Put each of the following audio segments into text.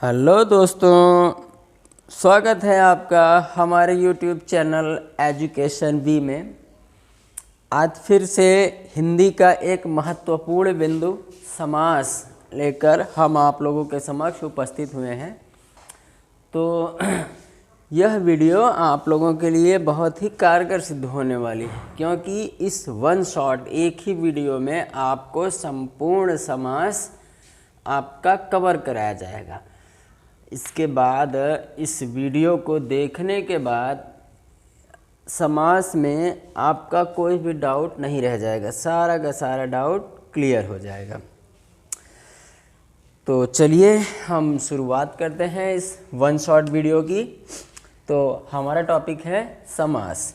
Hello दोस्तों, स्वागत है आपका हमारे यूट्यूब चैनल एजुकेशन बी में। आज फिर से हिंदी का एक महत्वपूर्ण बिंदु समास लेकर हम आप लोगों के समक्ष उपस्थित हुए हैं। तो यह वीडियो आप लोगों के लिए बहुत ही कारगर सिद्ध होने वाली है, क्योंकि इस वन शॉट एक ही वीडियो में आपको संपूर्ण समास आपका कवर कराया जाएगा। इसके बाद इस वीडियो को देखने के बाद समास में आपका कोई भी डाउट नहीं रह जाएगा, सारा का सारा डाउट क्लियर हो जाएगा। तो चलिए हम शुरुआत करते हैं इस वन शॉट वीडियो की। तो हमारा टॉपिक है समास।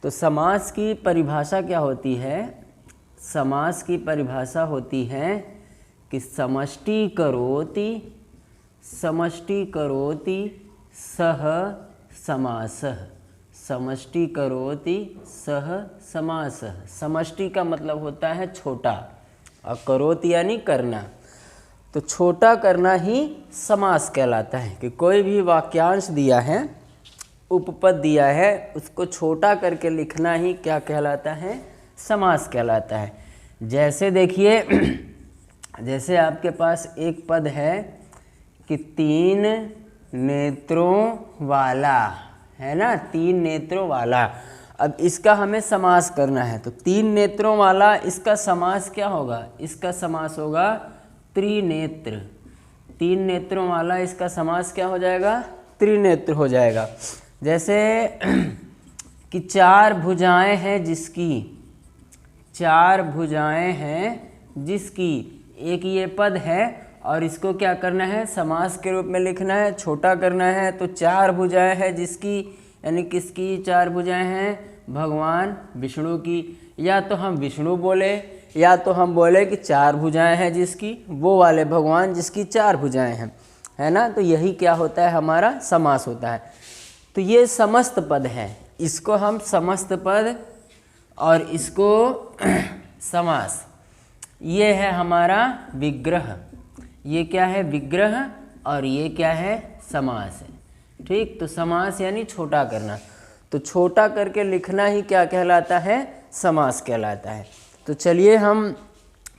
तो समास की परिभाषा क्या होती है? समास की परिभाषा होती है कि समष्टि करोति सह समासः। समष्टि करोति सह समासः। समष्टि का मतलब होता है छोटा, और करोति यानी करना। तो छोटा करना ही समास कहलाता है कि कोई भी वाक्यांश दिया है, उपपद दिया है, उसको छोटा करके लिखना ही क्या कहलाता है? समास कहलाता है। जैसे देखिए, जैसे आपके पास एक पद है कि 3 नेत्रों वाला, है ना, 3 नेत्रों वाला। अब इसका हमें समास करना है, तो 3 नेत्रों वाला, इसका समास क्या होगा? इसका समास होगा त्रिनेत्र। 3 नेत्रों वाला, इसका समास क्या हो जाएगा? त्रिनेत्र हो जाएगा। जैसे कि 4 भुजाएं हैं जिसकी, 4 भुजाएं हैं जिसकी, एक ये पद है और इसको क्या करना है? समास के रूप में लिखना है, छोटा करना है। तो 4 भुजाएं हैं जिसकी, यानी किसकी 4 भुजाएं हैं? भगवान विष्णु की। या तो हम विष्णु बोले, या तो हम बोले कि 4 भुजाएं हैं जिसकी, वो वाले भगवान जिसकी 4 भुजाएं हैं, है ना। तो यही क्या होता है? हमारा समास होता है। तो ये समस्त पद है, इसको हम समस्त पद और इसको समास। ये है हमारा विग्रह। ये क्या है? विग्रह। और ये क्या है? समास है। ठीक, तो समास यानी छोटा करना। तो छोटा करके लिखना ही क्या कहलाता है? समास कहलाता है। तो चलिए हम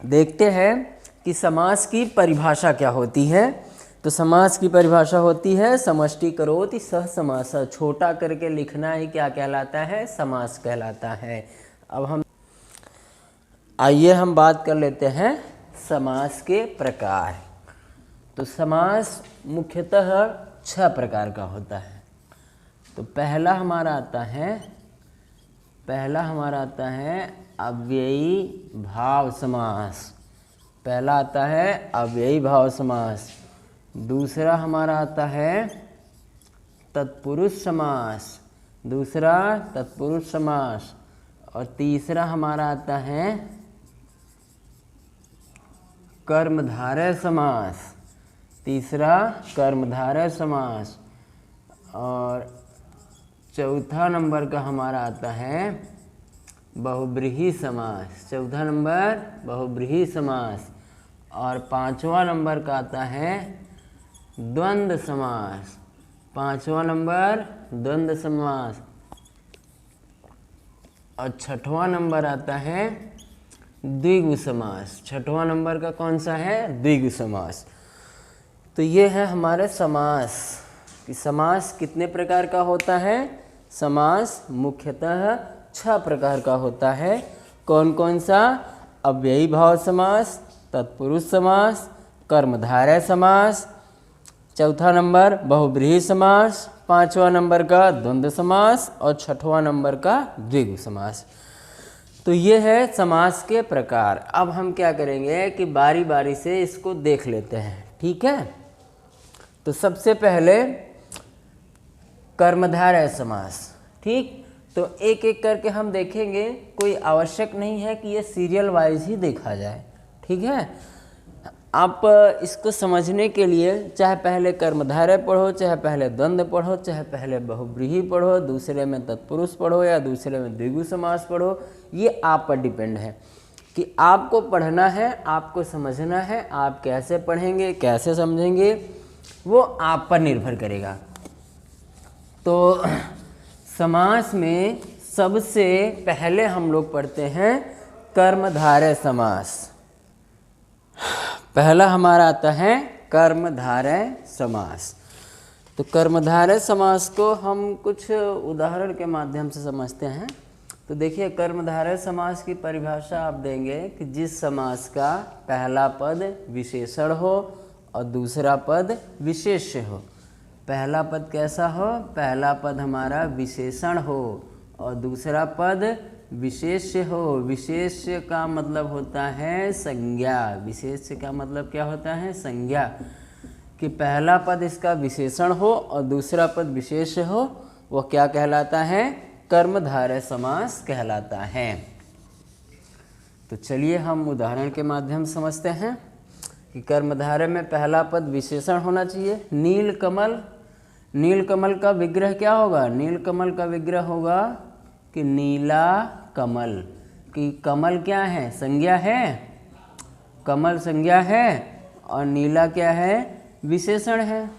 देखते हैं कि समास की परिभाषा क्या होती है। तो समास की परिभाषा होती है समष्टि करोति सह समासः। छोटा करके लिखना ही क्या कहलाता है? समास कहलाता है। अब हम आइए हम बात कर लेते हैं समास के प्रकार। तो समास मुख्यतः 6 प्रकार का होता है। तो पहला हमारा आता है अव्ययी भाव समास। पहला आता है अव्ययी भाव समास। दूसरा हमारा आता है तत्पुरुष समास। दूसरा तत्पुरुष समास। और तीसरा हमारा आता है कर्मधारय समास। तीसरा कर्मधारय समास। और चौथा नंबर का हमारा आता है बहुब्रीहि समास। चौथा नंबर बहुब्रीहि समास। और 5वां नंबर का आता है द्वंद्व समास। 5वां नंबर द्वंद्व समास। और 6वां नंबर आता है द्विगु समास। 6वां नंबर का कौन सा है? द्विगु समास। तो ये है हमारे समास कि समास कितने प्रकार का होता है? समास मुख्यतः 6 प्रकार का होता है। कौन कौन सा? अव्ययी भाव समास, तत्पुरुष समास, कर्मधारय समास, चौथा नंबर बहुब्रीहि समास, 5वां नंबर का द्वंद्व समास और 6वां नंबर का द्विगु समास। तो ये है समास के प्रकार। अब हम क्या करेंगे कि बारी बारी से इसको देख लेते हैं, ठीक है। तो सबसे पहले कर्मधारय समास, ठीक। तो एक एक करके हम देखेंगे, कोई आवश्यक नहीं है कि ये सीरियल वाइज ही देखा जाए, ठीक है। आप इसको समझने के लिए चाहे पहले कर्मधारय पढ़ो, चाहे पहले द्वंद्व पढ़ो, चाहे पहले बहुब्रीहि पढ़ो, दूसरे में तत्पुरुष पढ़ो या दूसरे में द्विगु समास पढ़ो, ये आप पर डिपेंड है कि आपको पढ़ना है, आपको समझना है, आप कैसे पढ़ेंगे, कैसे समझेंगे, वो आप पर निर्भर करेगा। तो समास में सबसे पहले हम लोग पढ़ते हैं कर्मधारय समास। पहला हमारा आता है कर्मधारय समास। तो कर्मधारय समास को हम कुछ उदाहरण के माध्यम से समझते हैं। तो देखिए, कर्मधारय समास की परिभाषा आप देंगे कि जिस समास का पहला पद विशेषण हो और दूसरा पद विशेष्य हो। पहला पद कैसा हो? पहला पद हमारा विशेषण हो और दूसरा पद विशेष्य हो। विशेष्य का मतलब होता है संज्ञा। विशेष्य का मतलब क्या होता है? संज्ञा। कि पहला पद इसका विशेषण हो और दूसरा पद विशेष्य हो, वो क्या कहलाता है? कर्मधारय समास कहलाता है। तो चलिए हम उदाहरण के माध्यम से समझते हैं कि कर्मधारय में पहला पद विशेषण होना चाहिए। नीलकमल, नीलकमल का विग्रह क्या होगा? नीलकमल का विग्रह होगा कि नीला कमल। कि कमल क्या है? संज्ञा है। कमल संज्ञा है और नीला क्या है? विशेषण है।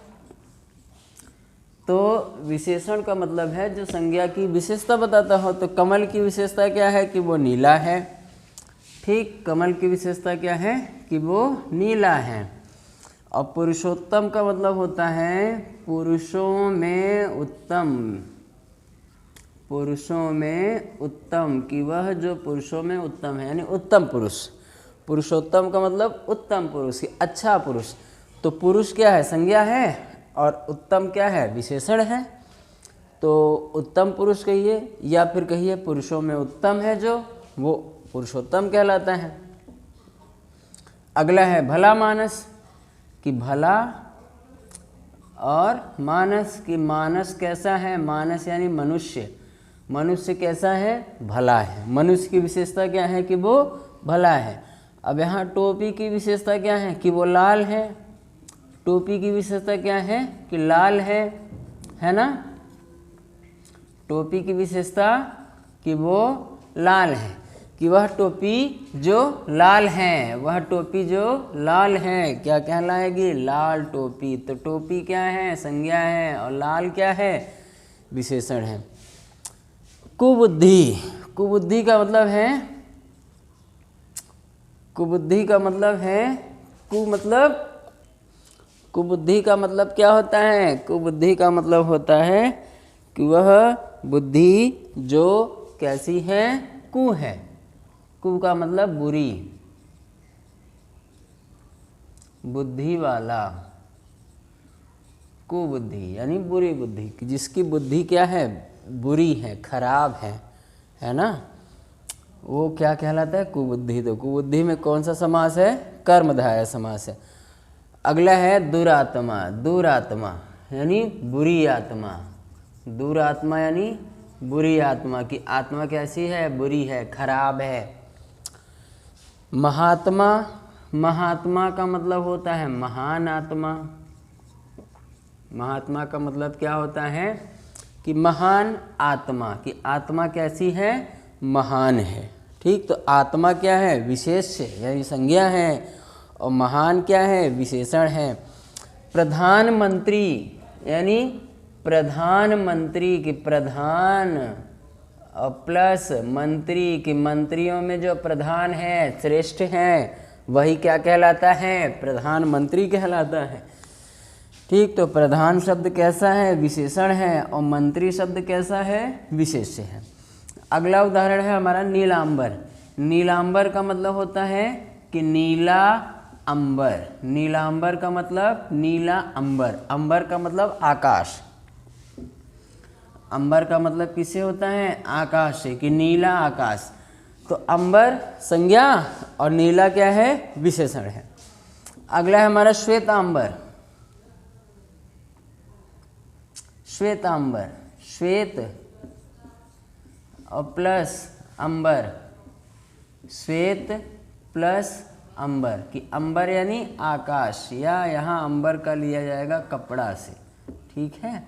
तो विशेषण का मतलब है जो संज्ञा की विशेषता बताता हो। तो कमल की विशेषता क्या है? कि वो नीला है। ठीक, कमल की विशेषता क्या है? कि वो नीला है। और पुरुषोत्तम का मतलब होता है पुरुषों में उत्तम। पुरुषों में उत्तम, कि वह जो पुरुषों में उत्तम है, यानी उत्तम पुरुष। पुरुषोत्तम का मतलब उत्तम पुरुष, अच्छा पुरुष। तो पुरुष क्या है? संज्ञा है और उत्तम क्या है? विशेषण है। तो उत्तम पुरुष कहिए या फिर कहिए पुरुषों में उत्तम है जो, वो पुरुषोत्तम कहलाता है। अगला है भला मानस। कि भला और मानस, कि मानस कैसा है? मानस यानी मनुष्य। मनुष्य कैसा है? भला है। मनुष्य की विशेषता क्या है? कि वो भला है। अब यहाँ टोपी की विशेषता क्या है? कि वो लाल है। टोपी की विशेषता क्या है? कि लाल है ना। टोपी की विशेषता कि वो लाल है। कि वह टोपी जो लाल है, वह टोपी जो लाल है क्या कहलाएगी? लाल टोपी। तो टोपी क्या है? संज्ञा है और लाल क्या है? विशेषण है। कुबुद्धि। कुबुद्धि का मतलब है, कुबुद्धि का मतलब है, कुबुद्धि का मतलब क्या होता है? कुबुद्धि का मतलब होता है कि वह बुद्धि जो कैसी है? कु है। कु का मतलब बुरी, बुद्धि वाला। कुबुद्धि यानी बुरी बुद्धि, जिसकी बुद्धि क्या है? बुरी है, खराब है ना। वो क्या कहलाता है? कुबुद्धि। तो कुबुद्धि में कौन सा समास है? कर्मधारय समास है। अगला है दुरात्मा। दुरात्मा यानी बुरी आत्मा। दुरात्मा यानी बुरी आत्मा। की आत्मा कैसी है? बुरी है, खराब है। महात्मा। महात्मा का मतलब होता है महान आत्मा। महात्मा का मतलब क्या होता है? कि महान आत्मा। की आत्मा कैसी है? महान है। ठीक, तो आत्मा क्या है? विशेष्य यानी संज्ञा है और महान क्या है? विशेषण है। प्रधानमंत्री यानी प्रधानमंत्री की प्रधान और प्लस मंत्री, की मंत्रियों में जो प्रधान है, श्रेष्ठ है, वही क्या कहलाता है? प्रधानमंत्री कहलाता है। ठीक, तो प्रधान शब्द कैसा है? विशेषण है और मंत्री शब्द कैसा है? विशेष्य है। अगला उदाहरण है हमारा नीलांबर। नीलांबर का मतलब होता है कि नीला अंबर। नीलांबर का मतलब नीला अंबर। अंबर का मतलब आकाश। अंबर का मतलब किससे होता है? आकाश से। कि नीला आकाश। तो अंबर संज्ञा और नीला क्या है? विशेषण है। अगला है हमारा श्वेतांबर। श्वेतांबर, श्वेत और प्लस अंबर, श्वेत प्लस अंबर। कि अंबर यानी आकाश, या यहाँ अंबर का लिया जाएगा कपड़ा से। ठीक है,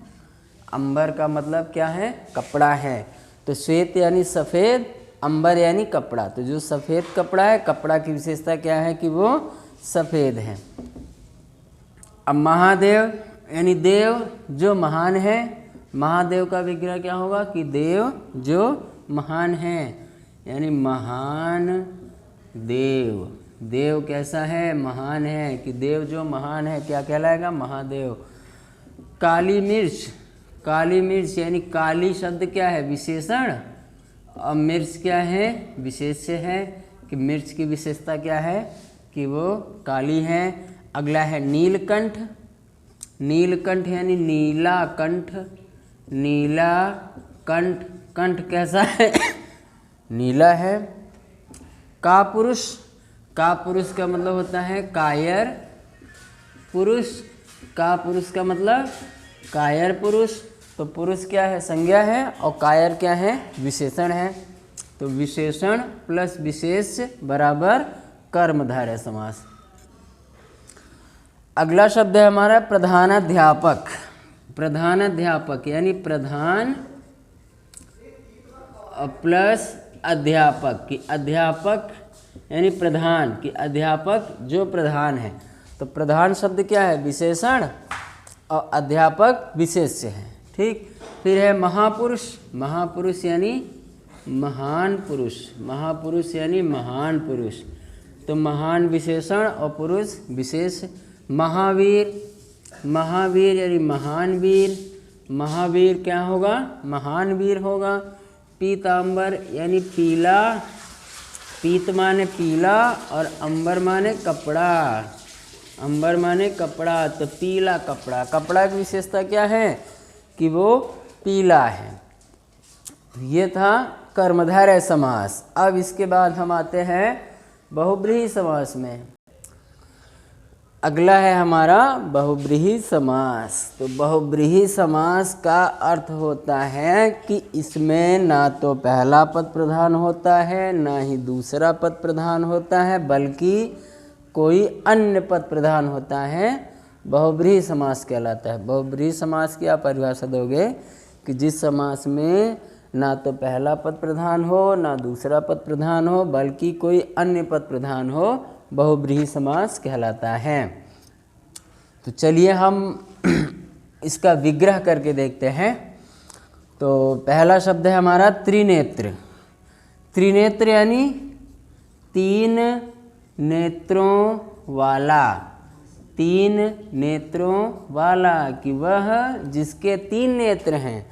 अंबर का मतलब क्या है? कपड़ा है। तो श्वेत यानी सफ़ेद, अंबर यानी कपड़ा। तो जो सफ़ेद कपड़ा है, कपड़ा की विशेषता क्या है? कि वो सफ़ेद है। अब महादेव यानी देव जो महान है, महादेव का विग्रह क्या होगा कि देव जो महान है, यानी महान देव। देव कैसा है, महान है, कि देव जो महान है क्या कहलाएगा, महादेव। काली मिर्च, काली मिर्च यानी काली शब्द क्या है, विशेषण, और मिर्च क्या है, विशेष्य है, कि मिर्च की विशेषता क्या है कि वो काली है। अगला है नीलकंठ, नीलकंठ यानी नीला कंठ, नीला कंठ, कंठ कैसा है नीला है। कापुरुष, कापुरुष का मतलब होता है कायर पुरुष, कापुरुष का मतलब कायर पुरुष। तो पुरुष क्या है, संज्ञा है, और कायर क्या है, विशेषण है। तो विशेषण प्लस विशेष बराबर कर्मधारय समास। अगला शब्द है हमारा प्रधानाध्यापक। प्रधानाध्यापक यानी प्रधान प्लस अध्यापक, कि अध्यापक यानी प्रधान, कि अध्यापक जो प्रधान है। तो प्रधान शब्द क्या है, विशेषण, और अध्यापक विशेष्य है। ठीक, फिर है महापुरुष, महापुरुष यानी महान पुरुष, महापुरुष यानी महान पुरुष। तो महान विशेषण और पुरुष विशेष। महावीर, महावीर यानी महान वीर, महावीर क्या होगा, महान वीर होगा। पीतांबर यानी पीला, पीत माने पीला और अंबर माने कपड़ा, अंबर माने कपड़ा, तो पीला कपड़ा। कपड़ा की विशेषता क्या है कि वो पीला है। ये था कर्मधारय समास। अब इसके बाद हम आते हैं बहुब्रीहि समास में। अगला है हमारा बहुब्रीहि समास। तो बहुब्रीहि समास का अर्थ होता है कि इसमें ना तो पहला पद प्रधान होता है, ना ही दूसरा पद प्रधान होता है, बल्कि कोई अन्य पद प्रधान होता है। बहुब्रीहि समास कहलाता है। बहुब्रीहि समास की आप परिभाषा दोगे कि जिस समास में ना तो पहला पद प्रधान हो, ना दूसरा पद प्रधान हो, बल्कि कोई अन्य पद प्रधान हो, बहुब्रीहि समास कहलाता है। तो चलिए हम इसका विग्रह करके देखते हैं। तो पहला शब्द है हमारा त्रिनेत्र। त्रिनेत्र यानी तीन नेत्रों वाला, तीन नेत्रों वाला, कि वह जिसके तीन नेत्र हैं।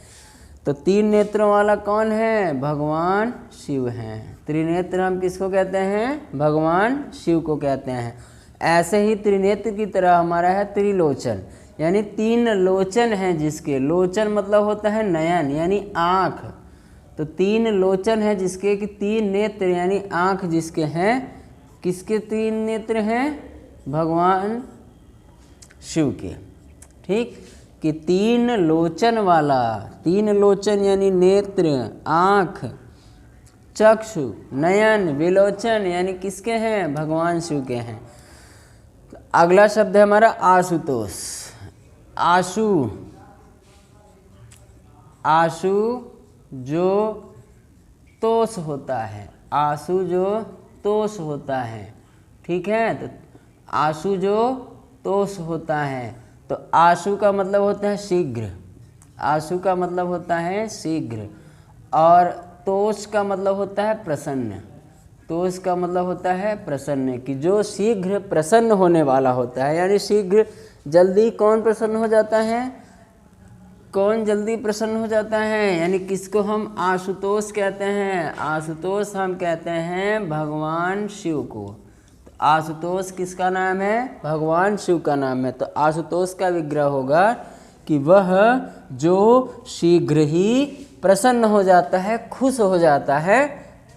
तो तीन नेत्रों वाला कौन है, भगवान शिव हैं। त्रिनेत्र हम किसको कहते हैं, भगवान शिव को कहते हैं। ऐसे ही त्रिनेत्र की तरह हमारा है त्रिलोचन, यानी तीन लोचन हैं जिसके, लोचन मतलब होता है नयन यानी आँख। तो तीन लोचन है जिसके, कि तीन नेत्र यानी आँख जिसके हैं। किसके तीन नेत्र हैं, भगवान शिव के। ठीक, कि तीन लोचन वाला, तीन लोचन यानी नेत्र, आँख, चक्षु, नयन, विलोचन यानी किसके हैं, भगवान शिव के हैं। अगला शब्द है हमारा आशुतोष। आशु, आशु जो तोष होता है, आशु जो तोष होता है। ठीक है, तो आशु जो तोष होता है। तो आशु का मतलब होता है शीघ्र, आशु का मतलब होता है शीघ्र, और तोष का मतलब होता है प्रसन्न। तोष का मतलब होता है प्रसन्न, कि जो शीघ्र प्रसन्न होने वाला होता है, यानी शीघ्र जल्दी कौन प्रसन्न हो जाता है, कौन जल्दी प्रसन्न हो जाता है, यानी किसको हम आशुतोष कहते हैं। आशुतोष हम कहते हैं भगवान शिव को। तो आशुतोष किसका नाम है, भगवान शिव का नाम है। तो आशुतोष का विग्रह होगा कि वह जो शीघ्र ही प्रसन्न हो जाता है, खुश हो जाता है,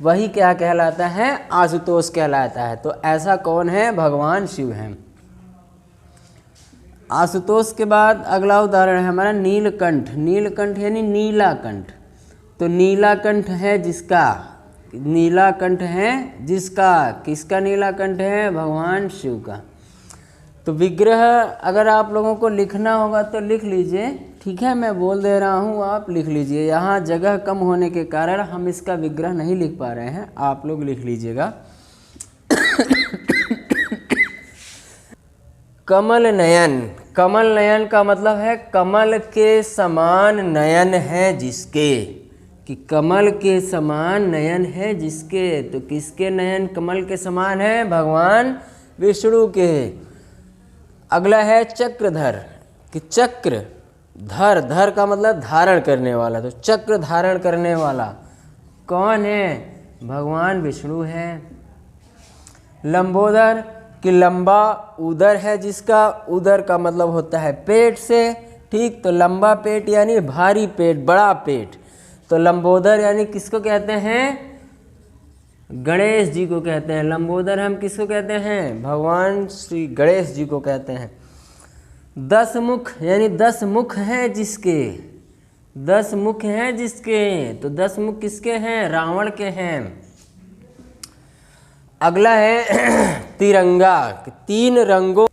वही क्या कहलाता है, आशुतोष कहलाता है। तो ऐसा कौन है, भगवान शिव हैं। आशुतोष के बाद अगला उदाहरण है हमारा नीलकंठ। नीलकंठ यानी नीलाकंठ। तो नीलाकंठ है जिसका, नीलाकंठ है जिसका, किसका नीलाकंठ है, भगवान शिव का। तो विग्रह अगर आप लोगों को लिखना होगा तो लिख लीजिए, ठीक है, मैं बोल दे रहा हूँ, आप लिख लीजिए। यहाँ जगह कम होने के कारण हम इसका विग्रह नहीं लिख पा रहे हैं, आप लोग लिख लीजिएगा। कमल नयन। कमल नयन का मतलब है कमल के समान नयन है जिसके, कि कमल के समान नयन है जिसके। तो किसके नयन कमल के समान है? भगवान विष्णु के। अगला है चक्रधर, कि चक्र धर, धर का मतलब धारण करने वाला, तो चक्र धारण करने वाला कौन है? भगवान विष्णु है। लंबोदर, कि लंबा उदर है जिसका, उदर का मतलब होता है पेट से, ठीक। तो लंबा पेट यानी भारी पेट, बड़ा पेट। तो लंबोदर यानी किसको कहते हैं? गणेश जी को कहते हैं। लंबोदर हम किसको कहते हैं? भगवान श्री गणेश जी को कहते हैं। 10 मुख यानी 10 मुख हैं जिसके, 10 मुख हैं जिसके। तो 10 मुख किसके हैं? रावण के हैं। अगला है तिरंगा, 3 रंगों,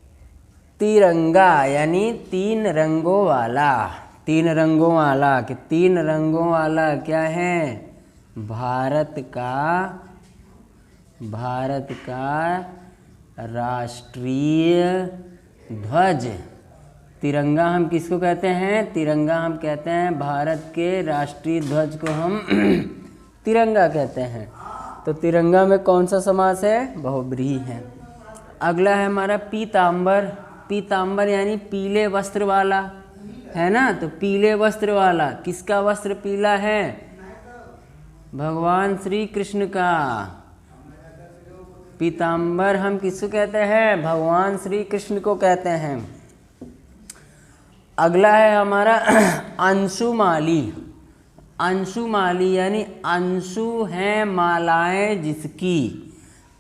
तिरंगा यानी 3 रंगों वाला, 3 रंगों वाला, कि 3 रंगों वाला क्या है? भारत का राष्ट्रीय ध्वज। तिरंगा हम किसको कहते हैं? तिरंगा हम कहते हैं भारत के राष्ट्रीय ध्वज को हम तिरंगा कहते हैं। तो तिरंगा में कौन सा समास है? बहुब्रीहि है। अगला है हमारा पीतांबर। पीतांबर यानी पीले वस्त्र वाला, है ना। तो पीले वस्त्र वाला, किसका वस्त्र पीला है? भगवान श्री कृष्ण का। पीतांबर हम किसको कहते हैं? भगवान श्री कृष्ण को कहते हैं। अगला है हमारा अंशुमाली। अंशुमाली यानी अंशु हैं मालाएं जिसकी।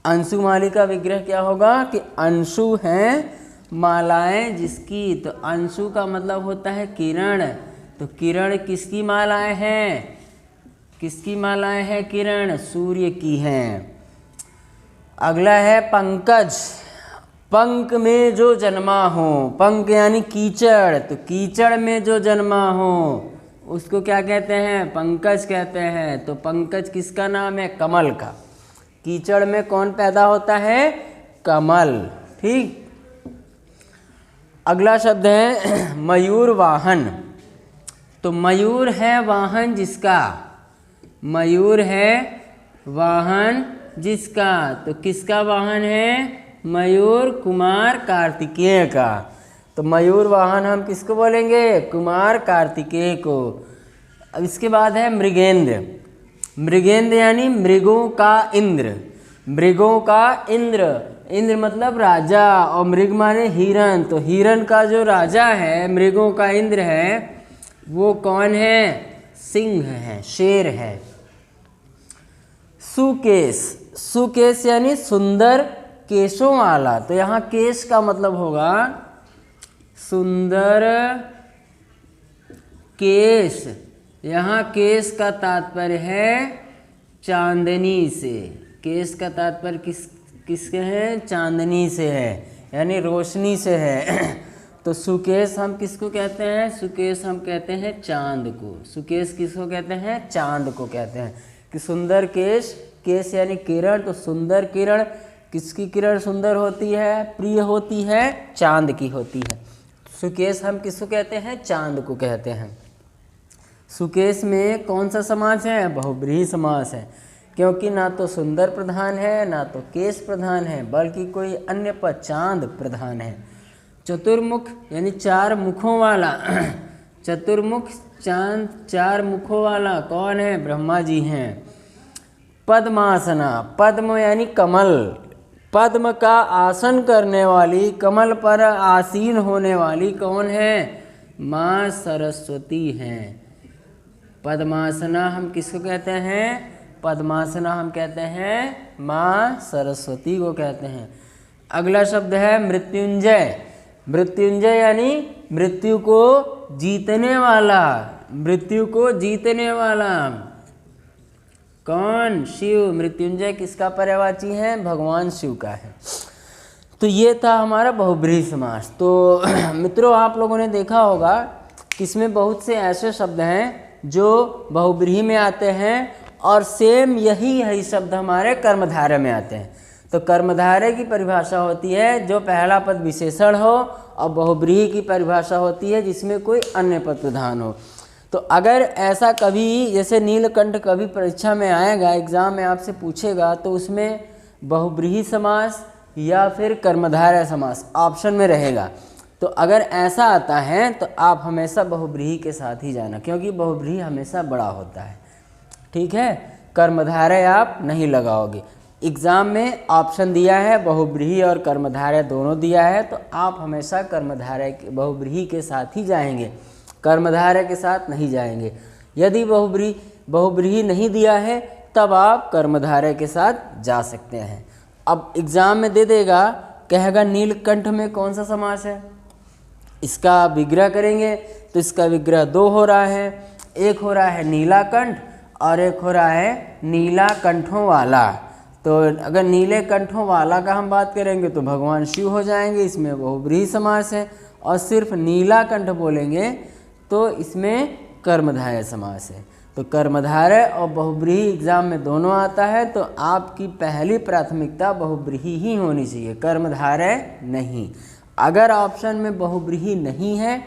अंशुमाली का विग्रह क्या होगा? कि अंशु हैं मालाएं जिसकी। तो अंशु का मतलब होता है किरण। तो किरण किसकी मालाएं हैं? किसकी मालाएं हैं? किरण सूर्य की हैं। अगला है पंकज। पंक में जो जन्मा हो, पंक यानी कीचड़, तो कीचड़ में जो जन्मा हो उसको क्या कहते हैं? पंकज कहते हैं। तो पंकज किसका नाम है? कमल का। कीचड़ में कौन पैदा होता है? कमल, ठीक। अगला शब्द है मयूर वाहन। तो मयूर है वाहन जिसका, मयूर है वाहन जिसका। तो किसका वाहन है? मयूर कुमार कार्तिकेय का। तो मयूर वाहन हम किसको बोलेंगे? कुमार कार्तिकेय को। अब इसके बाद है मृगेंद्र। मृगेंद्र यानी मृगों का इंद्र, मृगों का इंद्र। इंद्र मतलब राजा, और मृग माने हिरण। तो हिरण का जो राजा है, मृगों का इंद्र है, वो कौन है? सिंह है, शेर है। सुकेश। सुकेश यानी सुंदर केशों वाला। तो यहाँ केश का मतलब होगा सुंदर केश। यहाँ केश का तात्पर्य है चांदनी से। केश का तात्पर्य किसके है? चांदनी से है, यानी रोशनी से है। तो सुकेश हम किसको कहते हैं? सुकेश हम कहते हैं चांद को। सुकेश किसको कहते हैं? चांद को कहते हैं। कि सुंदर केश, केश यानी किरण। तो सुंदर किरण, किसकी किरण सुंदर होती है? प्रिय होती है? चांद की होती है। सुकेश हम किसको कहते हैं? चांद को कहते हैं। सुकेश में कौन सा समास है? बहुब्रीहि समास है, क्योंकि ना तो सुंदर प्रधान है ना तो केश प्रधान है, बल्कि कोई अन्य पर चांद प्रधान है। चतुर्मुख यानी 4 मुखों वाला। चतुर्मुख चांद 4 मुखों वाला कौन है? ब्रह्मा जी हैं। पद्मासना। पद्म यानी कमल, पद्म का आसन करने वाली, कमल पर आसीन होने वाली कौन है? माँ सरस्वती हैं। पद्मासना हम किसको कहते हैं? पद्मासना हम कहते हैं माँ सरस्वती को कहते हैं। अगला शब्द है मृत्युंजय। मृत्युंजय यानी मृत्यु को जीतने वाला, मृत्यु को जीतने वाला कौन? शिव। मृत्युंजय किसका पर्यायवाची है? भगवान शिव का है। तो ये था हमारा बहुब्रीहि समास। तो मित्रों, आप लोगों ने देखा होगा कि इसमें बहुत से ऐसे शब्द हैं जो बहुब्रीहि में आते हैं, और सेम यही शब्द हमारे कर्मधारय में आते हैं। तो कर्मधारय की परिभाषा होती है जो पहला पद विशेषण हो, और बहुब्रीहि की परिभाषा होती है जिसमें कोई अन्य पद प्रधान हो। तो अगर ऐसा कभी, जैसे नीलकंठ कभी परीक्षा में आएगा, एग्जाम में आपसे पूछेगा, तो उसमें बहुब्रीहि समास या फिर कर्मधारय समास ऑप्शन में रहेगा। तो अगर ऐसा आता है तो आप हमेशा बहुब्रीहि के साथ ही जाना, क्योंकि बहुब्रीहि हमेशा बड़ा होता है। ठीक है, कर्मधारय आप नहीं लगाओगे। एग्ज़ाम में ऑप्शन दिया है बहुब्रीहि और कर्मधारय दोनों दिया है, तो आप हमेशा कर्मधारय बहुब्रीहि के साथ ही जाएंगे, कर्मधारय के साथ नहीं जाएंगे। यदि बहुब्रीहि नहीं दिया है तब आप कर्मधारय के साथ जा सकते हैं। अब एग्ज़ाम में दे देगा, कहेगा नीलकंठ में कौन सा समास है, इसका विग्रह करेंगे तो इसका विग्रह दो हो रहा है, एक हो रहा है नीलाकंठ और एक हो रहा है नीला कंठों वाला। तो अगर नीले कंठों वाला का हम बात करेंगे तो भगवान शिव हो जाएंगे, इसमें बहुब्रीहि समास है, और सिर्फ नीला कंठ बोलेंगे तो इसमें कर्मधारय समास है। तो कर्मधारय और बहुब्रीहि एग्जाम में दोनों आता है, तो आपकी पहली प्राथमिकता बहुब्रीहि ही होनी चाहिए, कर्मधारय नहीं। अगर ऑप्शन में बहुब्रीहि नहीं है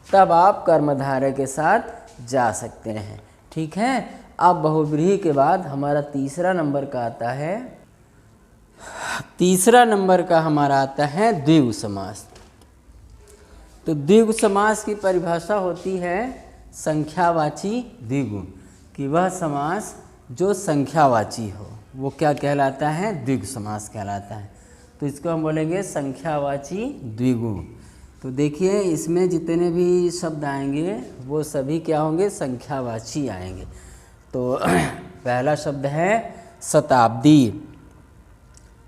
तब आप कर्मधारय के साथ जा सकते हैं। ठीक है, अब बहुब्रीहि के बाद हमारा तीसरा नंबर का आता है, तीसरा नंबर का हमारा आता है द्विगु समास। तो द्विगु समास की परिभाषा होती है संख्यावाची द्विगु, कि वह समास जो संख्यावाची हो वो क्या कहलाता है, द्विगु समास कहलाता है। तो इसको हम बोलेंगे संख्यावाची द्विगु। तो देखिए इसमें जितने भी शब्द आएंगे वो सभी क्या होंगे, संख्यावाची आएंगे। तो पहला शब्द है शताब्दी।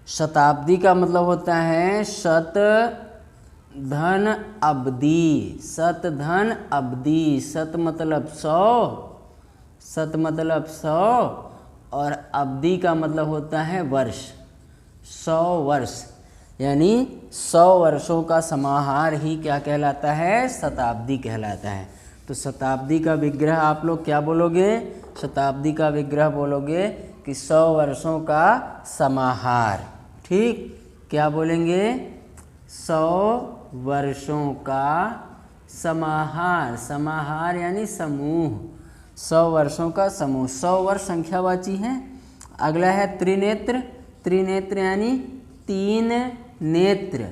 शताब्दी का मतलब होता है शत धन अब्दी, शत धन अब्दी। शत मतलब 100, शत मतलब 100, और अब्दी का मतलब होता है वर्ष, 100 वर्ष, यानी 100 वर्षों का समाहार ही क्या कहलाता है, शताब्दी कहलाता है। तो शताब्दी का विग्रह आप लोग क्या बोलोगे, शताब्दी का विग्रह बोलोगे कि 100 वर्षों का समाहार। ठीक, क्या बोलेंगे, 100 वर्षों का समाहार। समाहार यानी समूह, 100 वर्षों का समूह। 100 वर्ष संख्यावाची है। अगला है त्रिनेत्र। त्रिनेत्र यानी 3 नेत्र,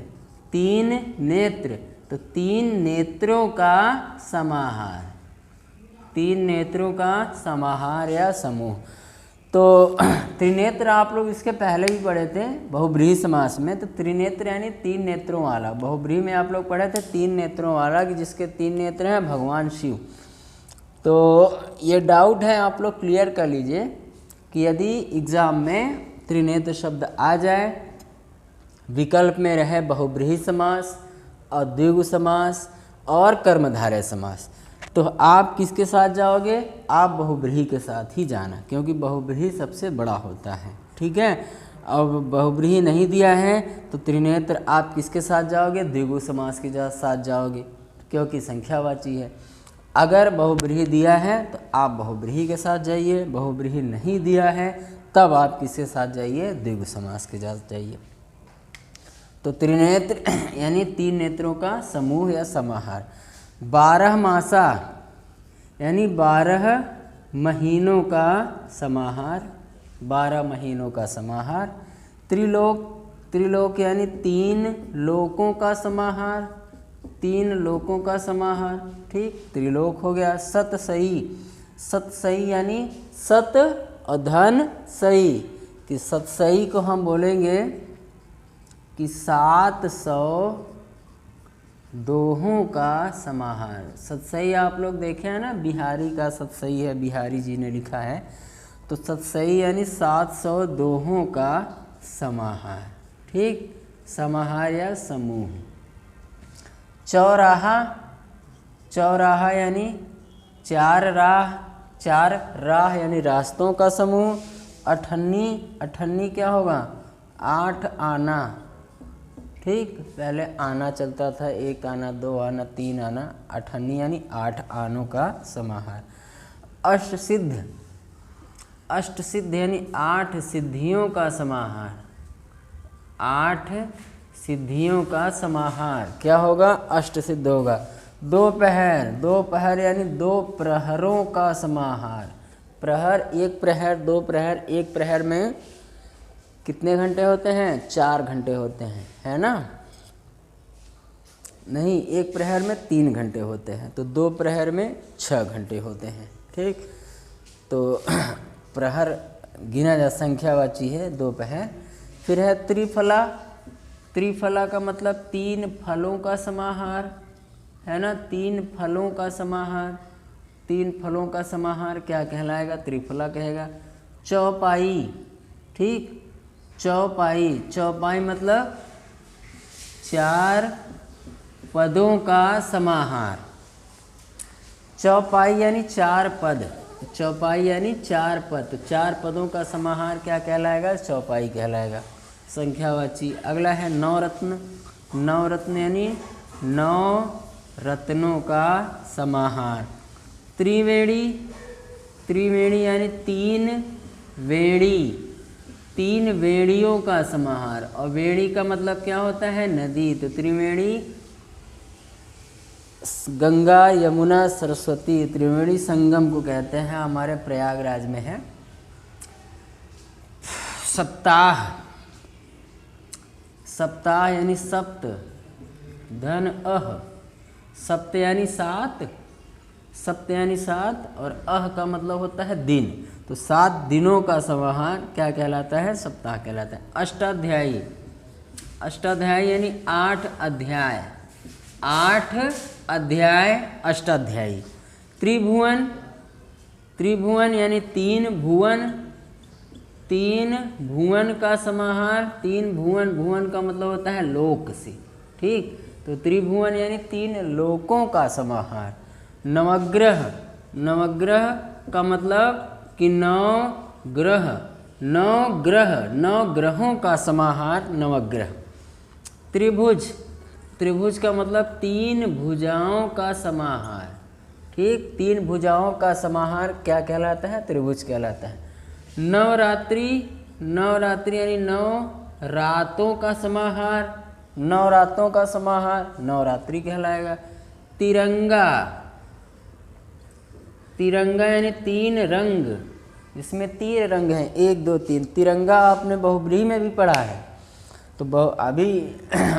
3 नेत्र, तो 3 नेत्रों का समाहार, 3 नेत्रों का समाहार या समूह। तो त्रिनेत्र आप लोग इसके पहले भी पढ़े थे बहुब्रीहि समास में। तो त्रिनेत्र यानी 3 नेत्रों वाला। बहुब्रीहि में आप लोग पढ़े थे 3 नेत्रों वाला, कि जिसके 3 नेत्र हैं भगवान शिव। तो ये डाउट है, आप लोग क्लियर कर लीजिए कि यदि एग्ज़ाम में त्रिनेत्र शब्द आ जाए, विकल्प में रहे बहुब्रीहि समास और द्विगु समास और कर्मधारय समास, तो आप किसके साथ जाओगे, आप बहुब्रीहि के साथ ही जाना, क्योंकि बहुब्रीहि सबसे बड़ा होता है। ठीक है, अब बहुब्रीहि नहीं दिया है तो त्रिनेत्र आप किसके साथ जाओगे, द्विगु समास के साथ जाओगे, क्योंकि संख्यावाची है। अगर बहुब्रीहि दिया है तो आप बहुब्रीहि के साथ जाइए, बहुब्रीहि नहीं दिया है तब आप किसके साथ जाइए, द्विगु समास के साथ जाइए। तो त्रिनेत्र यानी 3 नेत्रों का समूह या समाहार। 12 मासा यानी 12 महीनों का समाहार, 12 महीनों का समाहार। त्रिलोक, त्रिलोक यानी 3 लोकों का समाहार, 3 लोकों का समाहार। ठीक, त्रिलोक हो गया। सतसई, सतसई यानी सत और धन सई, कि सतसई को हम बोलेंगे कि 700 दोहों का समाहार। सतसई आप लोग देखे हैं ना, बिहारी का सतसई है, बिहारी जी ने लिखा है। तो सतसई यानी 700 दोहों का समाहार। ठीक, समाहार या समूह। चौराहा, चौराहा यानी 4 राह, 4 राह यानी रास्तों का समूह। अठन्नी, अठन्नी क्या होगा, 8 आना। ठीक, पहले आना चलता था, 1 आना, 2 आना, 3 आना। अठन्नी यानी 8 आनों का समाहार। अष्टसिद्ध, 8 सिद्ध यानी 8 सिद्धियों का समाहार। 8 सिद्धियों का समाहार। क्या होगा? अष्ट सिद्ध होगा। दोपहर, दोपहर यानी 2 प्रहरों का समाहार। प्रहर, एक प्रहर, 2 प्रहर, एक प्रहर में कितने घंटे होते हैं? 4 घंटे होते हैं, है ना? नहीं, एक प्रहर में 3 घंटे होते हैं, तो 2 प्रहर में 6 घंटे होते हैं। ठीक, तो प्रहर गिना जा संख्यावाची है दोपहर। फिर है त्रिफला। त्रिफला का मतलब 3 फलों का समाहार, है ना? 3 फलों का समाहार। 3 फलों का समाहार क्या कहलाएगा? त्रिफला कहेगा। चौपाई, ठीक, चौपाई। चौपाई मतलब 4 पदों का समाहार। चौपाई यानी 4 पद। चौपाई यानी 4 पद, तो 4 पदों का समाहार क्या कहलाएगा? चौपाई कहलाएगा, संख्यावाची। अगला है नवरत्न। नवरत्न यानी 9 रत्नों का समाहार। त्रिवेणी। त्रिवेणी यानी 3 वेणी। 3 वेणियों का समाहार। और वेणी का मतलब क्या होता है? नदी। तो त्रिवेणी गंगा, यमुना, सरस्वती, त्रिवेणी संगम को कहते हैं, हमारे प्रयागराज में है। सप्ताह। सप्ताह यानी सप्त, धन अह। सप्त यानी 7, सप्त यानी 7, और अह का मतलब होता है दिन। तो 7 दिनों का समाहार क्या कहलाता है? सप्ताह कहलाता है। अष्टाध्यायी। अष्टाध्यायी यानी 8 अध्याय। 8 अध्याय अष्टाध्यायी। त्रिभुवन। त्रिभुवन यानी 3 भुवन। 3 भुवन का समाहार। 3 भुवन, भुवन का मतलब होता है लोक से, ठीक। तो त्रिभुवन यानी 3 लोकों का समाहार। नवग्रह। नवग्रह का मतलब कि 9 ग्रह। 9 ग्रह, 9 ग्रहों का समाहार नवग्रह। त्रिभुज। त्रिभुज का मतलब 3 भुजाओं का समाहार, ठीक। 3 भुजाओं का समाहार क्या कहलाता है? त्रिभुज कहलाता है। नवरात्रि। नवरात्रि यानी 9 रातों का समाहार। 9 रातों का समाहार नवरात्रि कहलाएगा। तिरंगा। तिरंगा यानी 3 रंग, इसमें 3 रंग हैं, 1 2 3। तिरंगा आपने बहुब्रीहि में भी पढ़ा है। तो अभी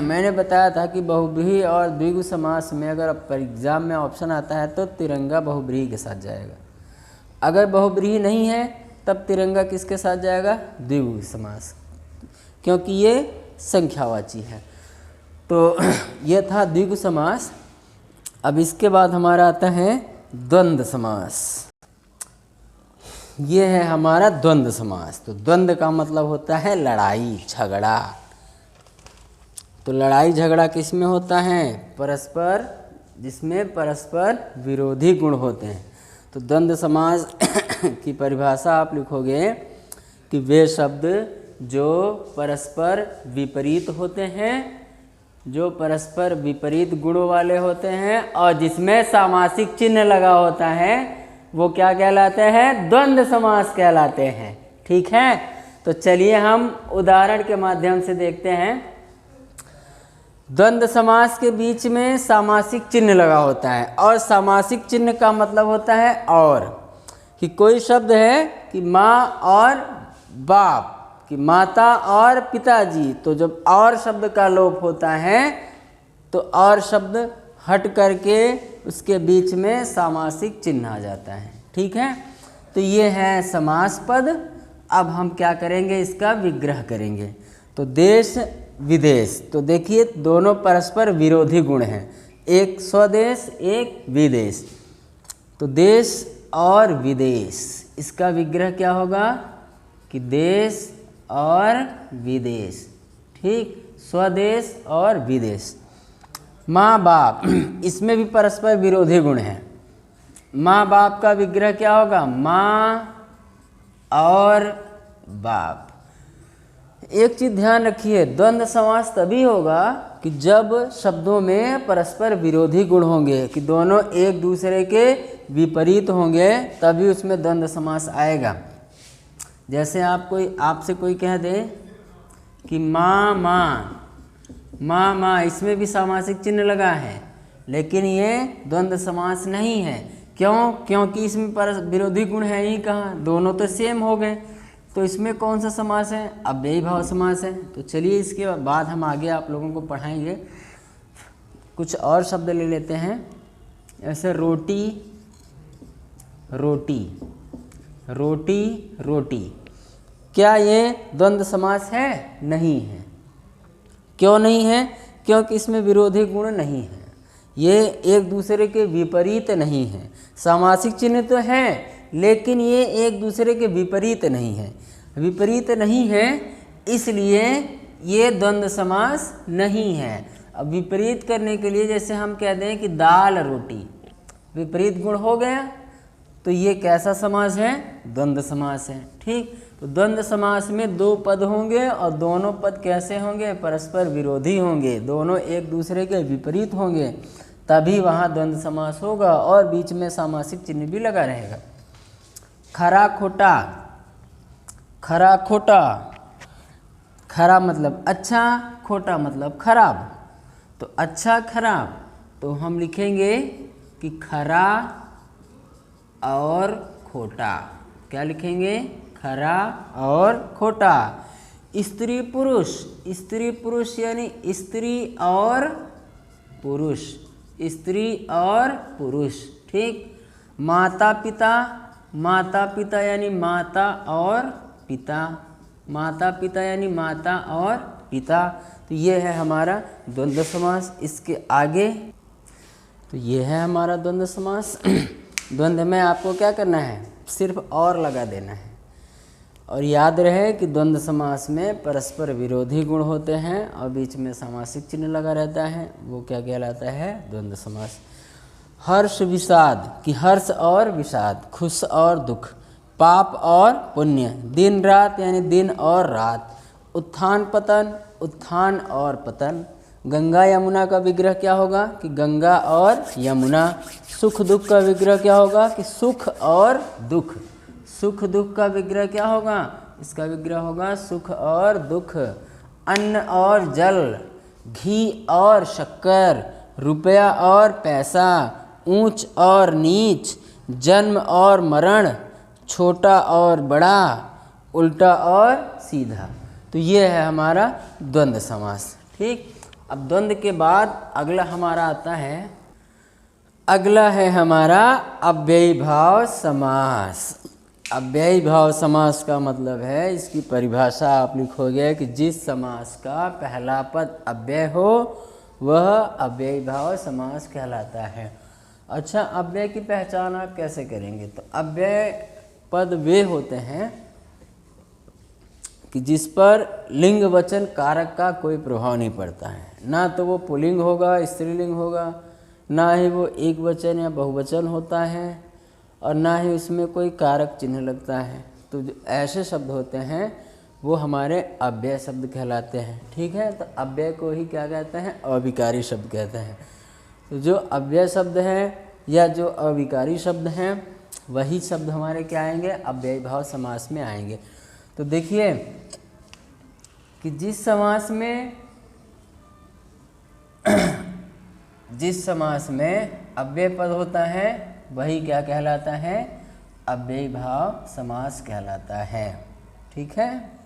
मैंने बताया था कि बहुब्रीहि और द्विगु समास में अगर एग्जाम में ऑप्शन आता है तो तिरंगा बहुब्रीहि के साथ जाएगा। अगर बहुब्रीहि नहीं है तब तिरंगा किसके साथ जाएगा? द्विगु समास, क्योंकि ये संख्यावाची है। तो ये था द्विगु समास। अब इसके बाद हमारा आता है द्वंद्व समास। ये है हमारा द्वंद्व समास। तो द्वंद्व का मतलब होता है लड़ाई झगड़ा। तो लड़ाई झगड़ा किस में होता है? परस्पर, जिसमें परस्पर विरोधी गुण होते हैं। तो द्वंद्व समास की परिभाषा आप लिखोगे कि वे शब्द जो परस्पर विपरीत होते हैं, जो परस्पर विपरीत गुणों वाले होते हैं और जिसमें सामासिक चिन्ह लगा होता है, वो क्या कहलाते हैं? द्वंद्व समास कहलाते हैं, ठीक है। तो चलिए हम उदाहरण के माध्यम से देखते हैं। द्वंद्व समास के बीच में सामासिक चिन्ह लगा होता है, और सामासिक चिन्ह का मतलब होता है और, कि कोई शब्द है कि माँ और बाप, कि माता और पिताजी, तो जब और शब्द का लोप होता है तो और शब्द हट करके उसके बीच में सामासिक चिन्ह आ जाता है, ठीक है। तो ये है समास पद। अब हम क्या करेंगे? इसका विग्रह करेंगे। तो देश विदेश, तो देखिए दोनों परस्पर विरोधी गुण हैं, एक स्वदेश एक विदेश। तो देश और विदेश, इसका विग्रह क्या होगा? कि देश और विदेश, ठीक। स्वदेश और विदेश। माँ बाप, इसमें भी परस्पर विरोधी गुण हैं। माँ बाप का विग्रह क्या होगा? माँ और बाप। एक चीज़ ध्यान रखिए, द्वंद्व समास तभी होगा कि जब शब्दों में परस्पर विरोधी गुण होंगे, कि दोनों एक दूसरे के विपरीत होंगे, तभी उसमें द्वंद्व समास आएगा। जैसे आपसे कोई कह दे कि माँ माँ माँ माँ, इसमें भी सामासिक चिन्ह लगा है, लेकिन ये द्वंद्व समास नहीं है। क्यों? क्योंकि इसमें पर विरोधी गुण है ही कहाँ, दोनों तो सेम हो गए। तो इसमें कौन सा समास है? अव्ययी भाव समास है। तो चलिए इसके बाद हम आगे आप लोगों को पढ़ाएंगे। कुछ और शब्द ले लेते हैं, ऐसे रोटी रोटी, रोटी रोटी। क्या ये द्वंद्व समास है? नहीं है। क्यों नहीं है? क्योंकि इसमें विरोधी गुण नहीं है, ये एक दूसरे के विपरीत नहीं है। सामासिक चिन्ह तो है, लेकिन ये एक दूसरे के विपरीत नहीं है। विपरीत नहीं है इसलिए ये द्वंद्व समास नहीं है। अब विपरीत करने के लिए जैसे हम कह दें कि दाल रोटी, विपरीत गुण हो गया, तो ये कैसा समास है? द्वंद्व समास है। ठीक, तो द्वंद्व समास में दो पद होंगे और दोनों पद कैसे होंगे? परस्पर विरोधी होंगे, दोनों एक दूसरे के विपरीत होंगे, तभी वहाँ द्वंद्व समास होगा और बीच में सामासिक चिन्ह भी लगा रहेगा। खरा खोटा, खरा खोटा, खरा मतलब अच्छा, खोटा मतलब खराब। तो अच्छा खराब, तो हम लिखेंगे कि खरा और खोटा। क्या लिखेंगे? खरा और खोटा। स्त्री पुरुष, स्त्री पुरुष यानी स्त्री और पुरुष, स्त्री और पुरुष। ठीक, माता पिता, माता पिता यानी माता और पिता, माता पिता यानी माता और पिता। तो ये है हमारा द्वंद्व समास। इसके आगे तो ये है हमारा द्वंद्व समास। द्वंद्व में आपको क्या करना है? सिर्फ और लगा देना है। और याद रहे कि द्वंद्व समास में परस्पर विरोधी गुण होते हैं और बीच में सामासिक चिन्ह लगा रहता है, वो क्या कहलाता है? द्वंद्व समास। हर्ष विषाद, कि हर्ष और विषाद, खुश और दुख, पाप और पुण्य, दिन रात यानी दिन और रात, उत्थान पतन, उत्थान और पतन। गंगा यमुना का विग्रह क्या होगा? कि गंगा और यमुना। सुख दुख का विग्रह क्या होगा? कि सुख और दुख। सुख दुख का विग्रह क्या होगा? इसका विग्रह होगा सुख और दुख। अन्न और जल, घी और शक्कर, रुपया और पैसा, ऊंच और नीच, जन्म और मरण, छोटा और बड़ा, उल्टा और सीधा। तो ये है हमारा द्वंद्व समास। ठीक, अब द्वंद्व के बाद अगला हमारा आता है, अगला है हमारा अव्ययी भाव समास। अव्ययी भाव समास का मतलब है, इसकी परिभाषा आप लिखोगे कि जिस समास का पहला पद अव्यय हो वह अव्ययी भाव समास कहलाता है। अच्छा, अव्यय की पहचान आप कैसे करेंगे? तो अव्यय पद वे होते हैं कि जिस पर लिंग वचन कारक का कोई प्रभाव नहीं पड़ता है। ना तो वो पुल्लिंग होगा, स्त्रीलिंग होगा, ना ही वो एक वचन या बहुवचन होता है, और ना ही उसमें कोई कारक चिन्ह लगता है। तो जो ऐसे शब्द होते हैं वो हमारे अव्यय शब्द कहलाते हैं। ठीक है, तो अव्यय को ही क्या कहते हैं? अविकारी शब्द कहते हैं। तो जो अव्यय शब्द हैं या जो अविकारी शब्द हैं वही शब्द हमारे क्या आएंगे? अव्ययी भाव समास में आएंगे। तो देखिए कि जिस समास में अव्यय पद होता है वही क्या कहलाता है? अव्ययी भाव समास कहलाता है। ठीक है,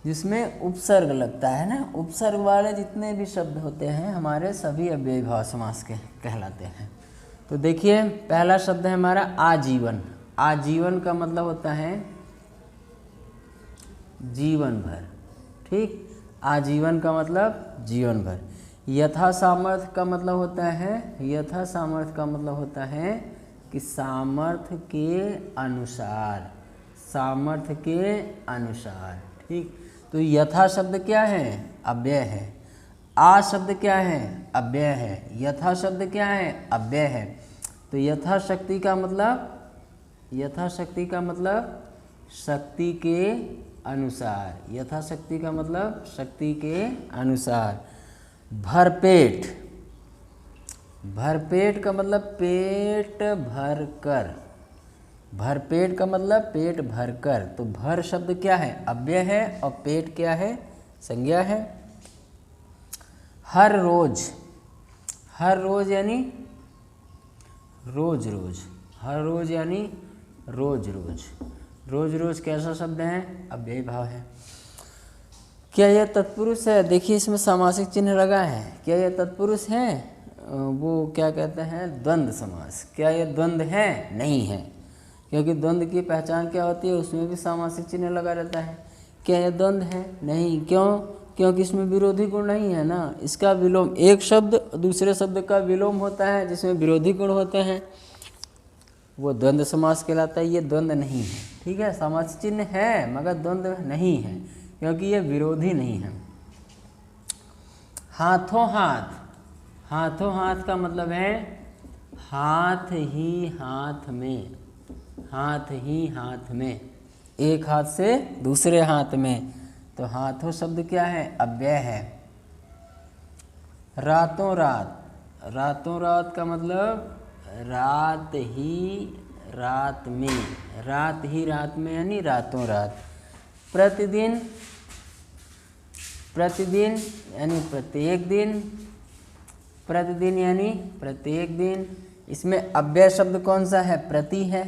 जिसमें उपसर्ग लगता है ना, उपसर्ग वाले जितने भी शब्द होते हैं हमारे सभी अव्ययी भाव समास के कहलाते हैं। तो देखिए पहला शब्द है हमारा आजीवन। आजीवन का मतलब होता है जीवन भर। ठीक, आजीवन का मतलब जीवन भर। यथा सामर्थ्य का मतलब होता है, यथा सामर्थ्य का मतलब होता है कि सामर्थ्य के अनुसार, सामर्थ्य के अनुसार। ठीक, तो यथा शब्द क्या है? अव्यय है। आ शब्द क्या है? अव्यय है। यथा शब्द क्या है? अव्यय है। तो यथाशक्ति का मतलब, यथाशक्ति का मतलब शक्ति के अनुसार, यथाशक्ति का मतलब शक्ति के अनुसार। भरपेट, भरपेट का मतलब पेट भर कर, भरपेट का मतलब पेट भरकर, तो भर शब्द क्या है, अव्यय है, और पेट क्या है, संज्ञा है। हर रोज, हर रोज यानी रोज रोज, हर रोज यानी रोज रोज, रोज रोज कैसा शब्द है, अव्ययी भाव है। क्या यह तत्पुरुष है, देखिए इसमें सामासिक चिन्ह लगा है, क्या यह तत्पुरुष है, वो क्या कहते हैं, द्वंद्व समास। क्या यह द्वंद्व है, नहीं है, क्योंकि द्वंद्व की पहचान क्या होती है, उसमें भी सामासिक चिन्ह लगा रहता है। क्या यह द्वंद्व है, नहीं, क्यों, क्योंकि इसमें विरोधी गुण नहीं है ना, इसका विलोम, एक शब्द दूसरे शब्द का विलोम होता है जिसमें विरोधी गुण होते हैं, वो द्वंद्व समास कहलाता है। ये द्वंद्व नहीं है, ठीक है, समास चिन्ह है मगर द्वंद्व नहीं है, क्योंकि ये विरोधी नहीं है। हाथों हाथ, हाथों हाथ का मतलब है हाथ ही हाथ में, हाथ ही हाथ में, एक हाथ से दूसरे हाथ में, तो हाथों शब्द क्या है, अव्यय है। रातों रात, रातों रात का मतलब रात ही रात में, रात ही रात में यानी रातों रात। प्रतिदिन, प्रतिदिन यानी प्रत्येक दिन, प्रतिदिन यानी प्रत्येक दिन। इसमें अव्यय शब्द कौन सा है, प्रति है,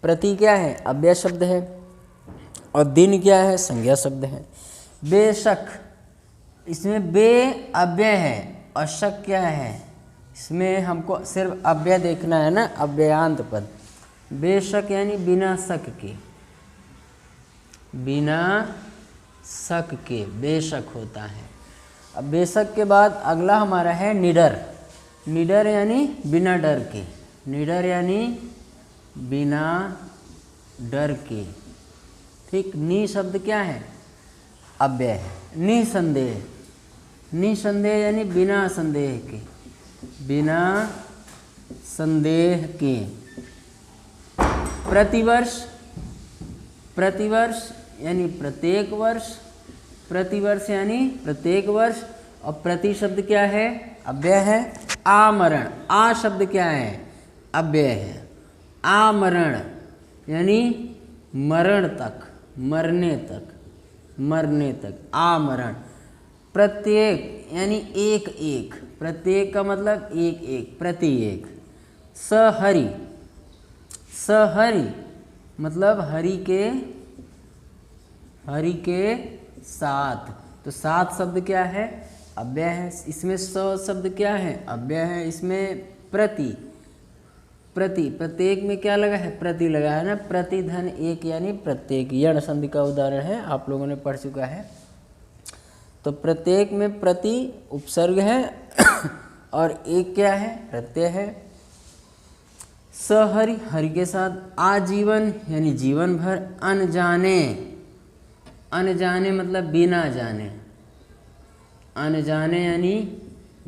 प्रति क्या है, अव्यय शब्द है, और दिन क्या है, संज्ञा शब्द है। बेशक, इसमें बे अव्यय है और शक क्या है, इसमें हमको सिर्फ अव्यय देखना है ना, अव्ययांत पद। बेशक यानी बिना शक के, बिना शक के बेशक होता है। अब बेशक के बाद अगला हमारा है निडर, निडर यानी बिना डर के, निडर यानी बिना डर के, ठीक। नि शब्द क्या है, अव्यय है। निसंदेह, निसंदेह यानी बिना संदेह के, बिना संदेह के। प्रतिवर्ष, प्रतिवर्ष यानी प्रत्येक वर्ष, प्रतिवर्ष यानी प्रत्येक वर्ष, और प्रति शब्द क्या है, अव्यय है। आमरण, आ शब्द क्या है, अव्यय है। आमरण यानी मरण तक, मरने तक, मरने तक, आमरण। प्रत्येक यानी एक एक, प्रत्येक का मतलब एक एक, प्रति एक। सहरि, सहरि मतलब हरि के, हरि के साथ, तो साथ शब्द क्या है, अव्यय है। इसमें स शब्द क्या है, अव्यय है। इसमें प्रति, प्रति, प्रत्येक में क्या लगा है, प्रति लगा है ना, प्रतिधन एक यानी प्रत्येक, यण संधि का उदाहरण है, आप लोगों ने पढ़ चुका है। तो प्रत्येक में प्रति उपसर्ग है और एक क्या है, प्रत्यय है। सहरि, हरि के साथ। आजीवन यानी जीवन भर। अनजाने, अनजाने मतलब बिना जाने, अनजाने यानी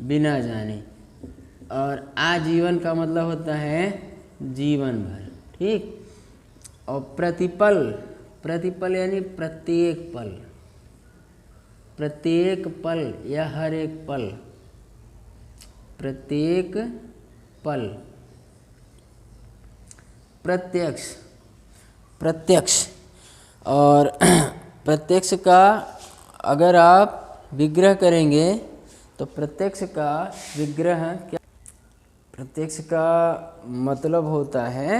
बिना जाने, और आजीवन का मतलब होता है जीवन भर, ठीक। और प्रतिपल, प्रतिपल यानी प्रत्येक पल, प्रत्येक पल या हर एक पल, प्रत्येक पल। प्रत्यक्ष, प्रत्यक्ष, और प्रत्यक्ष का अगर आप विग्रह करेंगे तो प्रत्यक्ष का विग्रह क्या, प्रत्यक्ष का मतलब होता है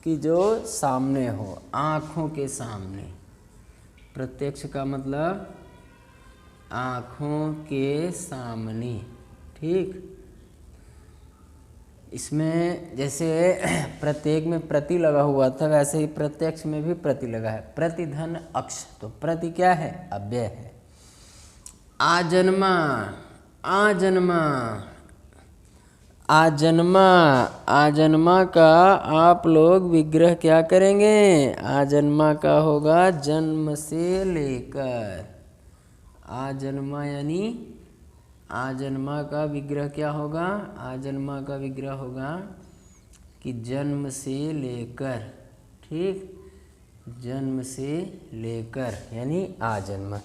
कि जो सामने हो, आँखों के सामने। प्रत्यक्ष का मतलब आँखों के सामने, ठीक। इसमें जैसे प्रत्येक में प्रति लगा हुआ था, वैसे ही प्रत्यक्ष में भी प्रति लगा है। प्रतिधन अक्ष, तो प्रति क्या है, अव्यय है। आजन्मा, आजन्मा, आजन्मा, आजन्मा का आप लोग विग्रह क्या करेंगे, आजन्मा का होगा जन्म से लेकर। आजन्मा यानी आजन्मा का विग्रह क्या होगा, आजन्मा का विग्रह होगा कि जन्म से लेकर, ठीक, जन्म से लेकर यानी आजन्मा।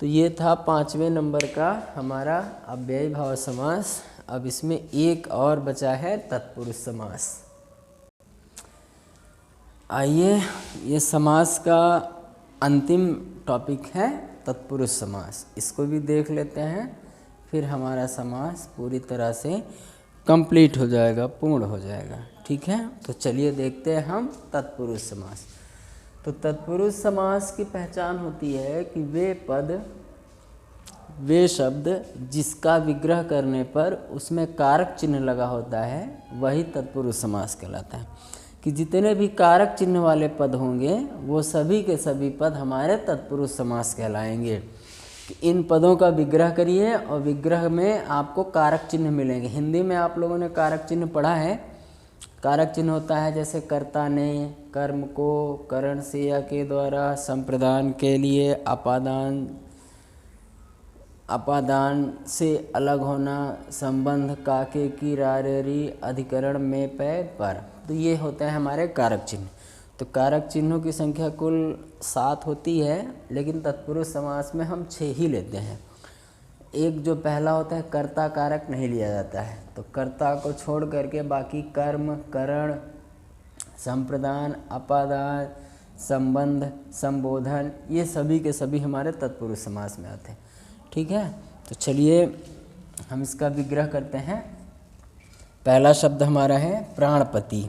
तो ये था 5वें नंबर का हमारा अव्ययी भाव समास। अब इसमें एक और बचा है तत्पुरुष समास। आइए, ये समास का अंतिम टॉपिक है तत्पुरुष समास, इसको भी देख लेते हैं, फिर हमारा समास पूरी तरह से कंप्लीट हो जाएगा, पूर्ण हो जाएगा। ठीक है, तो चलिए देखते हैं हम तत्पुरुष समास। तो तत्पुरुष समास की पहचान होती है कि वे शब्द जिसका विग्रह करने पर उसमें कारक चिन्ह लगा होता है वही तत्पुरुष समास कहलाता है। कि जितने भी कारक चिन्ह वाले पद होंगे वो सभी के सभी पद हमारे तत्पुरुष समास कहलाएंगे। कि इन पदों का विग्रह करिए और विग्रह में आपको कारक चिन्ह मिलेंगे। हिंदी में आप लोगों ने कारक चिन्ह पढ़ा है। कारक चिन्ह होता है जैसे कर्ता ने, कर्म को, करण से या के द्वारा, संप्रदान के लिए, अपादान से अलग होना, संबंध, काके की, रारेरी, अधिकरण में, पे, पर। तो ये होते हैं हमारे कारक चिन्ह। तो कारक चिन्हों की संख्या कुल 7 होती है, लेकिन तत्पुरुष समास में हम 6 ही लेते हैं। एक जो पहला होता है कर्ता कारक नहीं लिया जाता है, तो कर्ता को छोड़ करके बाकी कर्म, करण, संप्रदान, अपादान, संबंध, संबोधन, ये सभी के सभी हमारे तत्पुरुष समास में आते हैं। ठीक है, तो चलिए हम इसका विग्रह करते हैं। पहला शब्द हमारा है प्राणपति।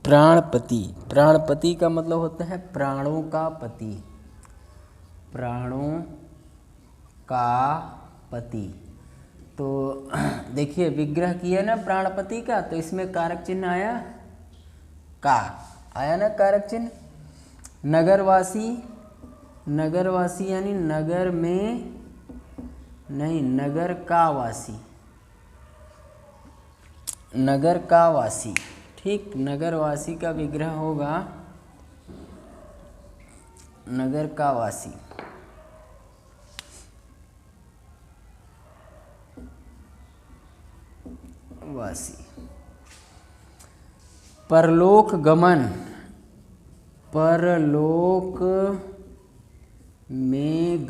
प्राणपति, प्राणपति का मतलब होता है प्राणों का पति, प्राणों का पति। तो देखिए विग्रह किया ना प्राणपति का, तो इसमें कारक चिन्ह आया, का आया ना कारक चिन्ह। नगरवासी, नगरवासी यानी नगर में नहीं, नगर का वासी, नगर का वासी। ठीक, नगरवासी का विग्रह होगा नगर का वासी। वासी। परलोक गमन, परलोक में